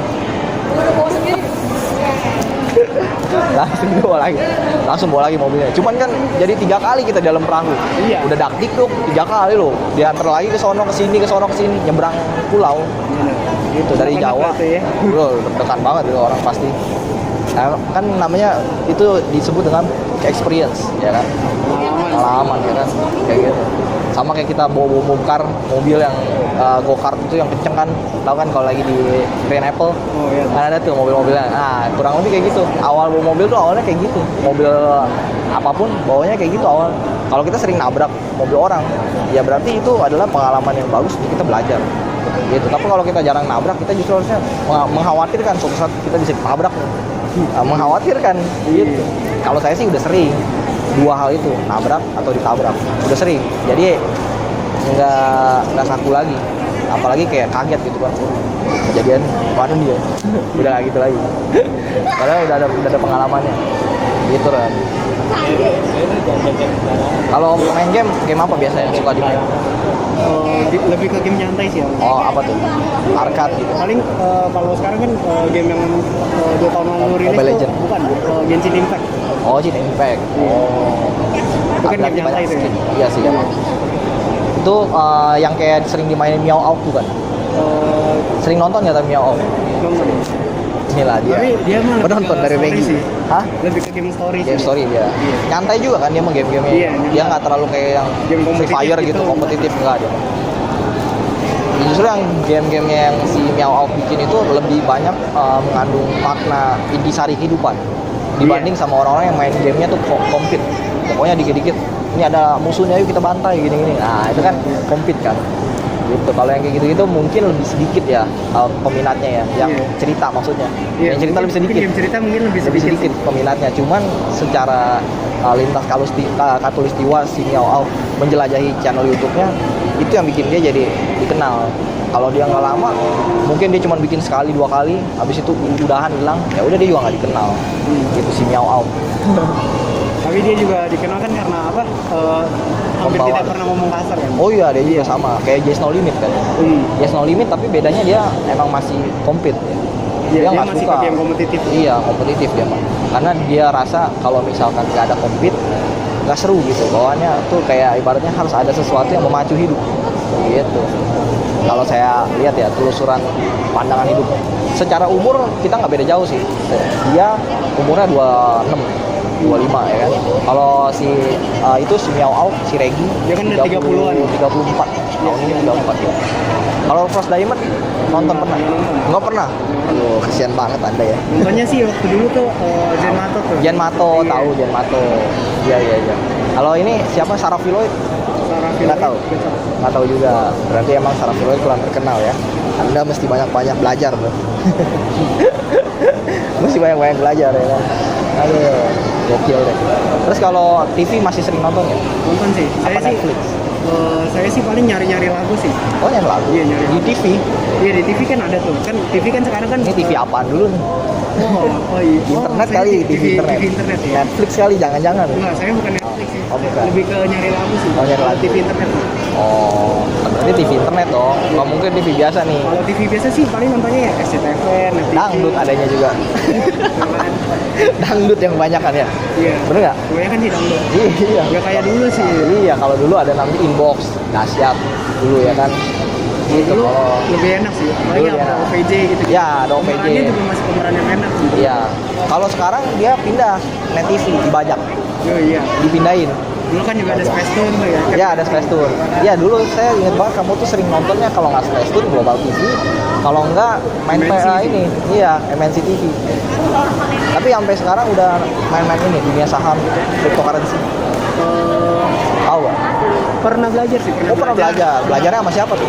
Speaker 1: langsung bawa lagi mobilnya. Cuman kan jadi 3 kali kita dalam perahu.
Speaker 2: Iya.
Speaker 1: Udah dakdikduk 3 kali loh. Diantar lagi ke sono ke sini nyebrang pulau. Gitu dari Jawa.
Speaker 2: Ya.
Speaker 1: Bro, deg-degan banget itu orang pasti. Nah, kan namanya itu disebut dengan experience ya kan. Pengalaman ya kan. Kayak gitu. Sama kayak kita bawa bongkar mobil yang go-kart itu yang kenceng kan, tahu kan kalau lagi di Green Apple.
Speaker 2: Oh iya.
Speaker 1: Kan ada tuh mobil-mobilnya. Nah, kurang lebih kayak gitu. Awal bawa mobil tuh awalnya kayak gitu. Mobil apapun bawanya kayak gitu awal. Kalau kita sering nabrak mobil orang, ya berarti itu adalah pengalaman yang bagus untuk kita belajar. Gitu. Tapi kalau kita jarang nabrak, kita justru harusnya mengkhawatirkan suatu saat kita bisa nabrak. Mengkhawatirkan gitu. Kalau saya sih udah sering dua hal itu, nabrak atau ditabrak. Udah sering. Jadi nggak saku lagi. Apalagi kayak kaget gitu kan. Kejadian mana dia? Udah nggak gitu lagi. Padahal udah ada pengalamannya. Gitu kan. Kalau main game apa biasanya suka dimain?
Speaker 2: Lebih ke game nyantai sih ya.
Speaker 1: Oh, apa tuh? Arcade gitu.
Speaker 2: Paling kalau sekarang kan game yang 2 tahun lalu rilis
Speaker 1: Mobile
Speaker 2: tuh
Speaker 1: Legend.
Speaker 2: bukan Genshin Impact.
Speaker 1: Oh, Genshin Impact. Oh.
Speaker 2: Itu kan game
Speaker 1: Berarti
Speaker 2: nyantai
Speaker 1: banyak
Speaker 2: itu ya.
Speaker 1: skin. Iya sih. Itu yang kayak sering dimainin Meow Out tuh kan? Sering nonton ya tapi Meow Out?
Speaker 2: Nonton.
Speaker 1: Inilah dia.
Speaker 2: Tapi dia mah lebih
Speaker 1: penonton
Speaker 2: ke
Speaker 1: dari
Speaker 2: story
Speaker 1: Maggie.
Speaker 2: sih.
Speaker 1: Hah?
Speaker 2: Lebih ke game story
Speaker 1: Game
Speaker 2: sih.
Speaker 1: story dia.
Speaker 2: Iya.
Speaker 1: Nyantai juga kan dia mah game-gamenya.
Speaker 2: Iya,
Speaker 1: Dia
Speaker 2: nyantai.
Speaker 1: nggak terlalu kayak yang
Speaker 2: Game
Speaker 1: Free
Speaker 2: kompetitif
Speaker 1: Fire gitu,
Speaker 2: gitu.
Speaker 1: kompetitif enggak dia. Justru yang game-gamenya yang si Meow Out bikin itu lebih banyak mengandung makna intisari kehidupan dibanding sama orang-orang yang main gamenya tuh compete. Pokoknya dikit-dikit ini ada musuhnya yuk kita bantai gini-gini. Nah itu kan compete kan. Gitu. Kalau yang kayak gitu-gitu mungkin lebih sedikit ya peminatnya ya. Yang
Speaker 2: Iya.
Speaker 1: cerita maksudnya.
Speaker 2: Iya,
Speaker 1: Yang cerita lebih sedikit.
Speaker 2: Game cerita mungkin lebih
Speaker 1: Lebih
Speaker 2: sedikit.
Speaker 1: sedikit peminatnya. Cuman secara lintas katulistiwa si Meow Out menjelajahi channel YouTube-nya, itu yang bikin dia jadi dikenal. Kalau dia nggak lama, mungkin dia cuma bikin sekali 2 kali, habis itu udahan hilang, ya udah dia juga nggak dikenal. Gitu si Meow Out.
Speaker 2: Tapi dia juga dikenal kan karena apa? Hampir
Speaker 1: Pembawaan.
Speaker 2: tidak pernah ngomong kasar kan.
Speaker 1: Oh iya, dia juga sama, kayak Just No Limit kan. Just No Limit tapi bedanya dia emang masih compete.
Speaker 2: Iya, dia
Speaker 1: nggak
Speaker 2: masih
Speaker 1: suka.
Speaker 2: ke game kompetitif.
Speaker 1: Iya, kompetitif dia mah. Karena dia rasa kalau misalkan nggak ada compete, nggak seru gitu. Bawaannya tuh kayak ibaratnya harus ada sesuatu yang memacu hidup. Gitu. Kalau saya lihat ya telusuran pandangan hidup. Secara umur kita nggak beda jauh sih. Dia umurnya 26, 25 ya kan. Kalau si itu si Meow Out, si Regi
Speaker 2: Dia kan udah 30-an.
Speaker 1: 34. Tahun ini 34 ya. Kalau Frost Diamond nonton pernah? Nggak pernah. Aduh, kasihan banget Anda ya.
Speaker 2: Nontonnya sih waktu dulu tuh Zenmato tuh.
Speaker 1: Jan Mato,
Speaker 2: Iya.
Speaker 1: tahu Jan Mato. Iya iya iya. Kalau ini siapa Sarah Filoid?
Speaker 2: Sarah
Speaker 1: Nggak tahu.
Speaker 2: Filoid.
Speaker 1: Nggak tahu juga. Berarti emang Sarah Filoid kurang terkenal ya. Anda mesti banyak-banyak belajar, Bro. Mesti banyak-banyak belajar ya kan. Aduh, gokil deh. Terus kalau TV masih sering nonton ya?
Speaker 2: Nonton sih.
Speaker 1: Apa Netflix?
Speaker 2: Saya sih paling nyari-nyari lagu sih.
Speaker 1: Oh, yang lagu?
Speaker 2: Iya, nyari.
Speaker 1: Di TV?
Speaker 2: Iya di TV kan ada tuh. Kan TV kan sekarang kan
Speaker 1: Ini TV apaan dulu nih?
Speaker 2: Oh iya.
Speaker 1: Internet
Speaker 2: saya
Speaker 1: kali,
Speaker 2: di-
Speaker 1: TV internet.
Speaker 2: TV internet ya.
Speaker 1: Netflix kali, jangan-jangan.
Speaker 2: Enggak, saya bukan Netflix sih.
Speaker 1: Oh, bukan.
Speaker 2: Lebih ke nyari lagu sih.
Speaker 1: Oh, nyari
Speaker 2: Kalau
Speaker 1: lagu.
Speaker 2: TV internet.
Speaker 1: Oh, berarti TV internet dong. Nggak mungkin TV biasa nih.
Speaker 2: Kalau TV biasa sih paling nontonnya ya SCTV, Net TV.
Speaker 1: Dangdut adanya juga. Dangdut yang banyak kan ya?
Speaker 2: Iya.
Speaker 1: Bener nggak?
Speaker 2: Kebanyakan sih dangdut.
Speaker 1: Iya.
Speaker 2: Nggak kayak dulu sih.
Speaker 1: Iya, kalau dulu ada namanya inbox, dahsyat dulu ya kan. Gitu
Speaker 2: Dulu
Speaker 1: kalau
Speaker 2: lebih enak sih. Apalagi
Speaker 1: Dulu
Speaker 2: ada
Speaker 1: enak.
Speaker 2: OVJ gitu.
Speaker 1: Ya, ada OVJ.
Speaker 2: Pemerannya juga masih pemeran yang enak sih.
Speaker 1: iya. Kalau sekarang dia pindah Net TV dibajak,
Speaker 2: Oh iya.
Speaker 1: dipindahin.
Speaker 2: Dulu kan juga ada Space Tune tuh ya.
Speaker 1: Ya ada Space Tour. Ya dulu saya ingat banget kamu tuh sering nontonnya kalau nggak Space Tour Global TV, kalau nggak main
Speaker 2: MNC
Speaker 1: PA
Speaker 2: sih.
Speaker 1: ini, iya MNC TV. Tapi sampai sekarang udah main-main ini dunia saham gitu, cryptocurrency.
Speaker 2: Eh,
Speaker 1: Tahu nggak?
Speaker 2: pernah belajar sih.
Speaker 1: Oh pernah belajar. Belajarnya sama siapa tuh?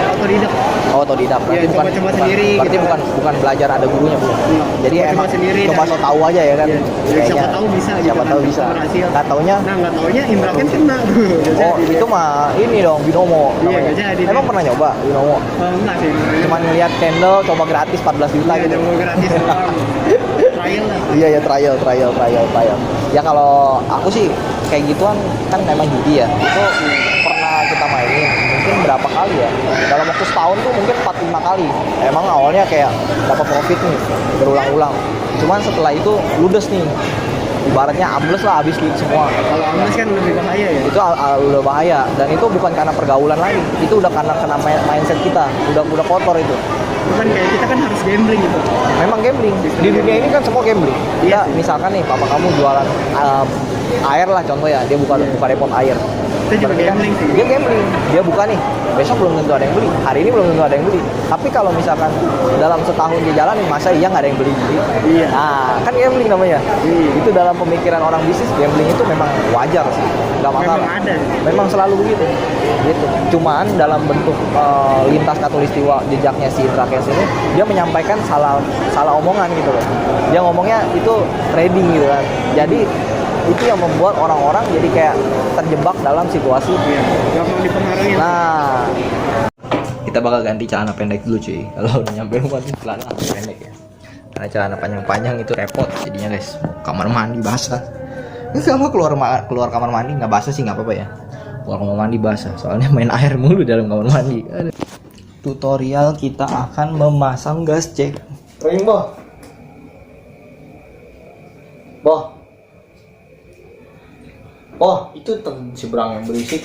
Speaker 2: Otodidak.
Speaker 1: Oh otodidak. Berarti
Speaker 2: Iya, coba-coba sendiri
Speaker 1: Berarti
Speaker 2: gitu.
Speaker 1: bukan belajar ada gurunya bukan.
Speaker 2: Iya.
Speaker 1: Jadi
Speaker 2: Coba-coba
Speaker 1: emang
Speaker 2: sendiri
Speaker 1: coba
Speaker 2: dari-
Speaker 1: so tahu aja ya kan.
Speaker 2: Iya.
Speaker 1: Kayaknya.
Speaker 2: Siapa tahu bisa gitu
Speaker 1: Siapa
Speaker 2: kan,
Speaker 1: tahu bisa.
Speaker 2: berhasil.
Speaker 1: Nggak taunya.
Speaker 2: Nah nggak taunya Indra Ken kena tuh. Nggak
Speaker 1: Oh
Speaker 2: jadi
Speaker 1: itu
Speaker 2: dia.
Speaker 1: mah ini dong Binomo.
Speaker 2: Iya,
Speaker 1: namanya.
Speaker 2: nggak jadi
Speaker 1: Emang
Speaker 2: dia.
Speaker 1: pernah nyoba Binomo?
Speaker 2: Enggak sih.
Speaker 1: Cuman ngeliat candle coba gratis 14 juta
Speaker 2: Iya,
Speaker 1: gitu.
Speaker 2: mau gratis doang. Trial lah.
Speaker 1: Iya ya trial. Ya kalau aku sih kayak gituan kan memang judi ya. Itu pernah kita mainin mungkin berapa kali ya. Dalam waktu setahun tuh mungkin 4-5 kali. Emang awalnya kayak dapat profit nih berulang-ulang. Cuman setelah itu ludes nih. Ibaratnya ambles lah habis duit semua.
Speaker 2: Kalau Amnes kan lebih bahaya ya.
Speaker 1: Itu udah bahaya dan itu bukan karena pergaulan lagi. Itu udah karena kena mindset kita. Udah kotor itu.
Speaker 2: Bukan kayak kita kan harus gambling gitu.
Speaker 1: Memang gambling. Di dunia ini kan semua gambling.
Speaker 2: Iya
Speaker 1: Ya, misalkan nih papa kamu jualan air lah contoh ya, dia buka depot air.
Speaker 2: Itu juga
Speaker 1: Berarti kan
Speaker 2: gambling sih.
Speaker 1: dia gambling, dia buka nih, besok belum tentu ada yang beli, hari ini belum tentu ada yang beli. Tapi kalau misalkan dalam setahun dia jalanin, masa iya nggak ada yang beli?
Speaker 2: Iya.
Speaker 1: Nah, kan gambling namanya. Itu dalam pemikiran orang bisnis, gambling itu memang wajar sih, nggak masalah.
Speaker 2: Memang ada.
Speaker 1: Memang selalu begitu. Gitu. Cuman dalam bentuk lintas katulistiwa jejaknya si Indra Kents ini, dia menyampaikan salah omongan gitu loh. Dia ngomongnya itu trading gitu kan. Jadi itu yang membuat orang-orang jadi kayak terjebak dalam situasi.
Speaker 2: Iya. Gampang dipengaruhi.
Speaker 1: Nah, kita bakal ganti celana pendek dulu cuy. Kalau udah nyampe rumah tuh celana pendek ya. Karena celana panjang-panjang itu repot jadinya guys. Kamar mandi basah. Ini kalau keluar kamar mandi nggak basah sih nggak apa-apa ya. Keluar kamar mandi basah. Soalnya main air mulu dalam kamar mandi. Aduh. Tutorial kita akan memasang gas cek. Ring boh. Boh. Oh, itu seberang yang berisik.